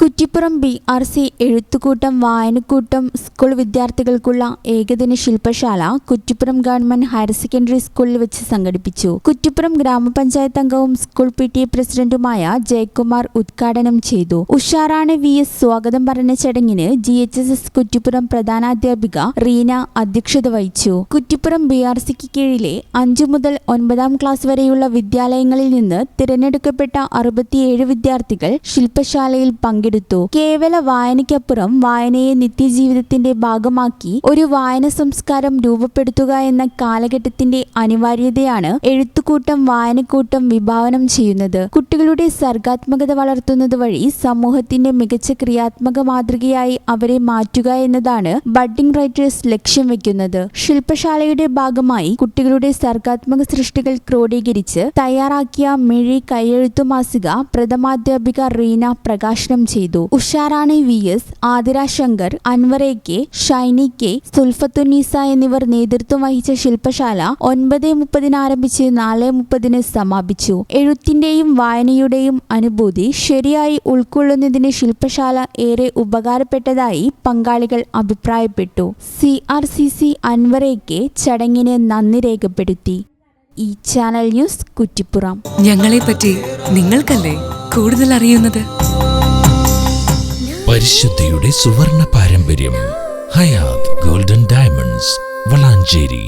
Kuttippuram BRC എഴുത്തുകൂട്ടം വായനക്കൂട്ടം school വിദ്യാർത്ഥികൾക്കുള്ള ഏകദിന ശില്പശാല കുറ്റിപ്പുറം ഗവൺമെന്റ് ഹയർ സെക്കൻഡറി സ്കൂളിൽ വെച്ച് സംഘടിപ്പിച്ചു. കുറ്റിപ്പുറം ഗ്രാമപഞ്ചായത്ത് അംഗവും സ്കൂൾ PTA പ്രസിഡന്റുമായ ജയകുമാർ ഉദ്ഘാടനം ചെയ്തു. ഉഷാറാണ് VS സ്വാഗതം പറഞ്ഞ ചടങ്ങിന് GHSS കുറ്റിപ്പുറം പ്രധാനാധ്യാപിക റീന അധ്യക്ഷത വഹിച്ചു. കുറ്റിപ്പുറം BRCക്ക് കീഴിലെ 5 മുതൽ 9ാം ക്ലാസ് വരെയുള്ള വിദ്യാലയങ്ങളിൽ നിന്ന് തിരഞ്ഞെടുക്കപ്പെട്ട 67 വിദ്യാർത്ഥികൾ ശില്പശാലയിൽ പങ്കെടുത്തു. കേവല വായനയ്ക്കപ്പുറം വായനയെ നിത്യജീവിതത്തിന്റെ ഭാഗമാക്കി ഒരു വായന സംസ്കാരം രൂപപ്പെടുത്തുക എന്ന കാലഘട്ടത്തിന്റെ അനിവാര്യതയാണ് എഴുത്തുകൂട്ടം വായനക്കൂട്ടം വിഭാവനം ചെയ്യുന്നത്. കുട്ടികളുടെ സർഗാത്മകത വളർത്തുന്നത് വഴി സമൂഹത്തിന്റെ മികച്ച ക്രിയാത്മക മാതൃകയായി അവരെ മാറ്റുക എന്നതാണ് ബഡ്ഡിംഗ് റൈറ്റേഴ്സ് ലക്ഷ്യം വെക്കുന്നത്. ശില്പശാലയുടെ ഭാഗമായി കുട്ടികളുടെ സർഗാത്മക സൃഷ്ടികൾ ക്രോഡീകരിച്ച് തയ്യാറാക്കിയ മിഴി കൈയെഴുത്തു മാസിക പ്രഥമാധ്യാപിക റീന പ്രകാശനം ചെയ്തു. Usharani VS, Athira Shankar, Anwar AK, Shiny K, സുൽഫത്തുന്നീസ എന്നിവർ നേതൃത്വം വഹിച്ച ശില്പശാല 9:30 ആരംഭിച്ച് 4:30 സമാപിച്ചു. എഴുത്തിന്റെയും വായനയുടെയും അനുഭൂതി ശരിയായി ഉൾക്കൊള്ളുന്നതിന് ശില്പശാല ഏറെ ഉപകാരപ്പെട്ടതായി പങ്കാളികൾ അഭിപ്രായപ്പെട്ടു. CRCC അൻവർ AK ചടങ്ങിന് നന്ദി രേഖപ്പെടുത്തി. ഈ ചാനൽ ന്യൂസ് കുറ്റിപ്പുറം. ഞങ്ങളെപ്പറ്റി നിങ്ങൾക്കല്ലേ കൂടുതൽ അറിയുന്നത്? പരിശുദ്ധിയുടെ സുവർണ പാരമ്പര്യം. Hayath golden diamonds, Valanchery.